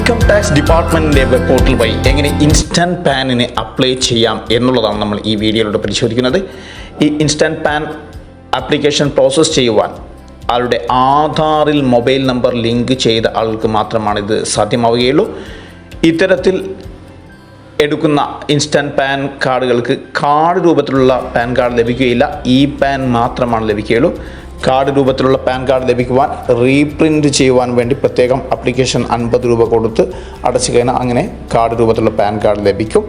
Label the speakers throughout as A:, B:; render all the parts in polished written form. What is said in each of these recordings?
A: Income tax ഡിപ്പാർട്ട്മെൻറ്റിൻ്റെ web portal വഴി എങ്ങനെ instant പാനിന് apply ചെയ്യാം എന്നുള്ളതാണ് നമ്മൾ ഈ വീഡിയോയിലൂടെ പരിശോധിക്കുന്നത്. ഈ ഇൻസ്റ്റൻറ്റ് പാൻ ആപ്ലിക്കേഷൻ പ്രോസസ്സ് ചെയ്യുവാൻ ആളുടെ ആധാറിൽ മൊബൈൽ നമ്പർ ലിങ്ക് ചെയ്ത ആൾക്ക് മാത്രമാണ് ഇത് സാധ്യമാവുകയുള്ളൂ. ഇത്തരത്തിൽ എടുക്കുന്ന ഇൻസ്റ്റൻറ്റ് പാൻ കാർഡുകൾക്ക് കാർഡ് രൂപത്തിലുള്ള പാൻ കാർഡ് ലഭിക്കുകയില്ല. ഇ പാൻ മാത്രമാണ് ലഭിക്കുകയുള്ളൂ. കാർഡ് രൂപത്തിലുള്ള പാൻ കാർഡ് ലഭിക്കുവാൻ റീപ്രിൻറ്റ് ചെയ്യുവാൻ വേണ്ടി പ്രത്യേകം ആപ്ലിക്കേഷൻ 50 രൂപ കൊടുത്ത് അടച്ചു കഴിഞ്ഞാൽ അങ്ങനെ കാർഡ് രൂപത്തിലുള്ള പാൻ കാർഡ് ലഭിക്കും.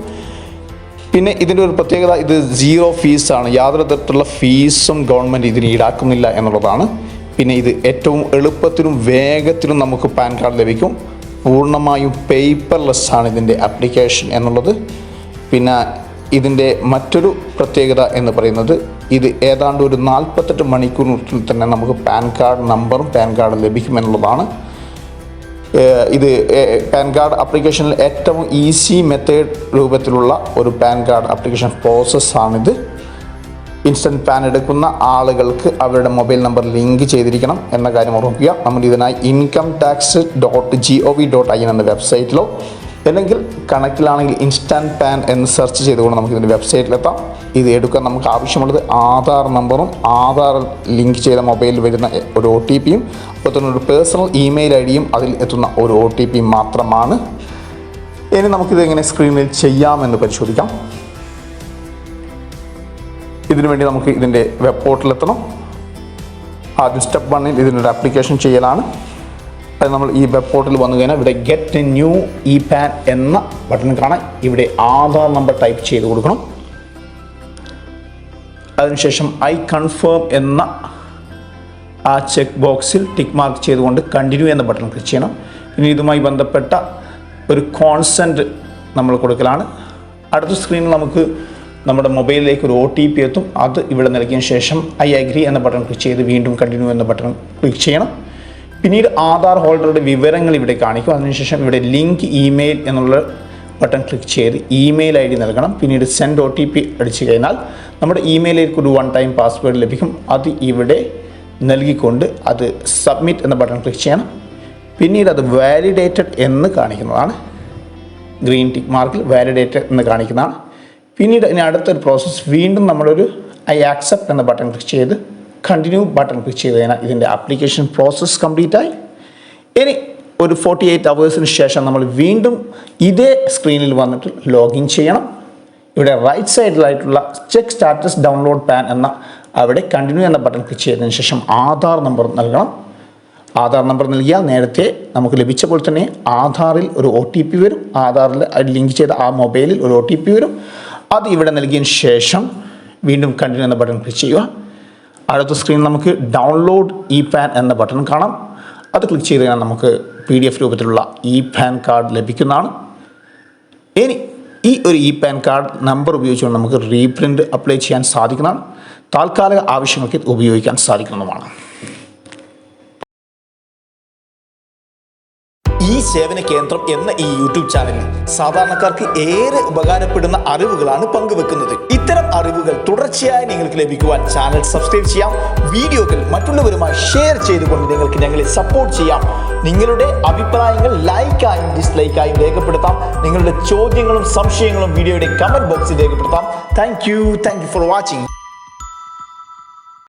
A: പിന്നെ ഇതിൻ്റെ ഒരു പ്രത്യേകത, ഇത് 0 ഫീസാണ്. യാതൊരു തരത്തിലുള്ള ഫീസും ഗവൺമെൻറ് ഇതിന് ഈടാക്കുന്നില്ല എന്നുള്ളതാണ്. പിന്നെ ഇത് ഏറ്റവും എളുപ്പത്തിലും വേഗത്തിലും നമുക്ക് പാൻ കാർഡ് ലഭിക്കും. പൂർണ്ണമായും പേപ്പർലെസ് ആണ് ഇതിൻ്റെ ആപ്ലിക്കേഷൻ എന്നുള്ളത്. പിന്നെ ഇതിൻ്റെ മറ്റൊരു പ്രത്യേകത എന്ന് പറയുന്നത്, ഇത് ഏതാണ്ട് ഒരു 48 മണിക്കൂറിനുള്ളിൽ തന്നെ നമുക്ക് പാൻ കാർഡ് നമ്പറും പാൻ കാർഡ് ലഭിക്കുമെന്നുള്ളതാണ്. ഇത് പാൻ കാർഡ് ആപ്ലിക്കേഷനിൽ ഏറ്റവും ഈസി മെത്തേഡ് രൂപത്തിലുള്ള ഒരു പാൻ കാർഡ് ആപ്ലിക്കേഷൻ പ്രോസസ്സാണിത്. ഇൻസ്റ്റൻറ്റ് പാൻ എടുക്കുന്ന ആളുകൾക്ക് അവരുടെ മൊബൈൽ നമ്പർ ലിങ്ക് ചെയ്തിരിക്കണം എന്ന കാര്യം ഓർമ്മിക്കുക. നമ്മൾ ഇതിനായി incometax.gov.in എന്ന വെബ്സൈറ്റിലോ അല്ലെങ്കിൽ കണക്കിലാണെങ്കിൽ ഇൻസ്റ്റൻറ്റ് പാൻ എന്ന് സെർച്ച് ചെയ്തുകൊണ്ട് നമുക്ക് ഇതിൻ്റെ വെബ്സൈറ്റിലെത്താം. ഇത് എടുക്കാൻ നമുക്ക് ആവശ്യമുള്ളത് ആധാർ നമ്പറും ആധാർ ലിങ്ക് ചെയ്ത മൊബൈലിൽ വരുന്ന ഒരു OTPയും അപ്പോൾ തന്നെ ഒരു പേഴ്സണൽ ഇമെയിൽ IDയും അതിൽ എത്തുന്ന ഒരു OTP മാത്രമാണ്. ഇനി നമുക്കിത് എങ്ങനെ സ്ക്രീനിൽ ചെയ്യാമെന്ന് പരിശോധിക്കാം. ഇതിനുവേണ്ടി നമുക്ക് ഇതിൻ്റെ വെബ് പോർട്ടലെത്തണം. ആദ്യം സ്റ്റെപ്പ് 1 ഇതിനൊരു ആപ്ലിക്കേഷൻ ചെയ്യലാണ്. അത് നമ്മൾ ഈ വെബ് പോർട്ടലിൽ വന്നു കഴിഞ്ഞാൽ ഇവിടെ ഗെറ്റ് ന്യൂ ഇ പാൻ എന്ന ബട്ടൺ കാണാം. ഇവിടെ ആധാർ നമ്പർ ടൈപ്പ് ചെയ്ത് കൊടുക്കണം. അതിനുശേഷം ഐ കൺഫേം എന്ന ആ ചെക്ക് ബോക്സിൽ ടിക്ക് മാർക്ക് ചെയ്തുകൊണ്ട് കണ്ടിന്യൂ എന്ന ബട്ടൺ ക്ലിക്ക് ചെയ്യണം. ഇനി ഇതുമായി ബന്ധപ്പെട്ട ഒരു കോൺസെൻറ്റ് നമ്മൾ കൊടുക്കലാണ്. അടുത്ത സ്ക്രീനിൽ നമുക്ക് നമ്മുടെ മൊബൈലിലേക്ക് ഒരു OTP എത്തും. അത് ഇവിടെ നൽകിയതിന് ശേഷം ഐ അഗ്രി എന്ന ബട്ടൺ ക്ലിക്ക് ചെയ്ത് വീണ്ടും കണ്ടിന്യൂ എന്ന ബട്ടൺ ക്ലിക്ക് ചെയ്യണം. പിന്നീട് ആധാർ ഹോൾഡറുടെ വിവരങ്ങൾ ഇവിടെ കാണിക്കും. അതിനുശേഷം ഇവിടെ ലിങ്ക് ഇമെയിൽ എന്നുള്ള ബട്ടൺ ക്ലിക്ക് ചെയ്ത് ഇമെയിൽ ID നൽകണം. പിന്നീട് സെൻഡ് OTP അടിച്ചു കഴിഞ്ഞാൽ നമ്മുടെ ഇമെയിലിലേക്ക് ഒരു 1 ടൈം പാസ്വേഡ് ലഭിക്കും. അത് ഇവിടെ നൽകിക്കൊണ്ട് അത് സബ്മിറ്റ് എന്ന ബട്ടൺ ക്ലിക്ക് ചെയ്യണം. പിന്നീട് അത് വാലിഡേറ്റഡ് എന്ന് കാണിക്കുന്നതാണ്. ഗ്രീൻ ടിക്ക് മാർക്കിൽ വാലിഡേറ്റഡ് എന്ന് കാണിക്കുന്നതാണ്. പിന്നീട് ഇനി അടുത്തൊരു പ്രോസസ്സ്, വീണ്ടും നമ്മളൊരു ഐ ആക്സെപ്റ്റ് എന്ന ബട്ടൺ ക്ലിക്ക് ചെയ്ത് കണ്ടിന്യൂ ബട്ടൺ ക്ലിക്ക് ചെയ്ത് കഴിഞ്ഞാൽ ഇതിൻ്റെ ആപ്ലിക്കേഷൻ പ്രോസസ്സ് കംപ്ലീറ്റ് ആയി. ഇനി ഒരു 48 അവേഴ്സിന് ശേഷം നമ്മൾ വീണ്ടും ഇതേ സ്ക്രീനിൽ വന്നിട്ട് ലോഗിൻ ചെയ്യണം. ഇവിടെ റൈറ്റ് സൈഡിലായിട്ടുള്ള ചെക്ക് സ്റ്റാറ്റസ് ഡൗൺലോഡ് പാൻ എന്ന അവിടെ കണ്ടിന്യൂ എന്ന ബട്ടൺ ക്ലിക്ക് ചെയ്തതിന് ശേഷം ആധാർ നമ്പർ നൽകണം. ആധാർ നമ്പർ നൽകിയാൽ നേരത്തെ നമുക്ക് ലഭിച്ച പോലെ തന്നെ ആധാറിൽ ഒരു OTP വരും. ആധാറിൽ ലിങ്ക് ചെയ്ത ആ മൊബൈലിൽ ഒരു OTP വരും. അത് ഇവിടെ നൽകിയതിന് ശേഷം വീണ്ടും കണ്ടിന്യൂ എന്ന ബട്ടൺ ക്ലിക്ക് ചെയ്യുക. അടുത്ത സ്ക്രീനിൽ നമുക്ക് ഡൗൺലോഡ് ഇ പാൻ എന്ന ബട്ടൺ കാണാം. അത് ക്ലിക്ക് ചെയ്ത് കഴിഞ്ഞാൽ നമുക്ക് PDF രൂപത്തിലുള്ള ഇ പാൻ കാർഡ് ലഭിക്കുന്നതാണ്. ഇനി ഈ ഒരു ഇ പാൻ കാർഡ് നമ്പർ ഉപയോഗിച്ചുകൊണ്ട് നമുക്ക് റീപ്രിൻറ്റ് അപ്ലൈ ചെയ്യാൻ സാധിക്കുന്നതാണ്. താൽക്കാലിക ആവശ്യങ്ങൾക്ക് ഉപയോഗിക്കാൻ സാധിക്കുന്നതുമാണ്. ഈ സേവന കേന്ദ്രം എന്ന ഈ യൂട്യൂബ് ചാനലിൽ സാധാരണക്കാർക്ക് ഏറെ ഉപകാരപ്പെടുന്ന അറിവുകളാണ് പങ്കുവെക്കുന്നത്. ഇത്തരം അറിവുകൾ തുടർച്ചയായി നിങ്ങൾക്ക് ലഭിക്കുവാൻ ചാനൽ സബ്സ്ക്രൈബ് ചെയ്യാം. വീഡിയോകൾ മറ്റുള്ളവരുമായി ഷെയർ ചെയ്തുകൊണ്ട് നിങ്ങൾക്ക് ഞങ്ങളെ സപ്പോർട്ട് ചെയ്യാം. നിങ്ങളുടെ അഭിപ്രായങ്ങൾ ലൈക്കായും ഡിസ്ലൈക്കായും രേഖപ്പെടുത്താം. നിങ്ങളുടെ ചോദ്യങ്ങളും സംശയങ്ങളും വീഡിയോയുടെ കമന്റ് ബോക്സിൽ രേഖപ്പെടുത്താം. Thank you for watching.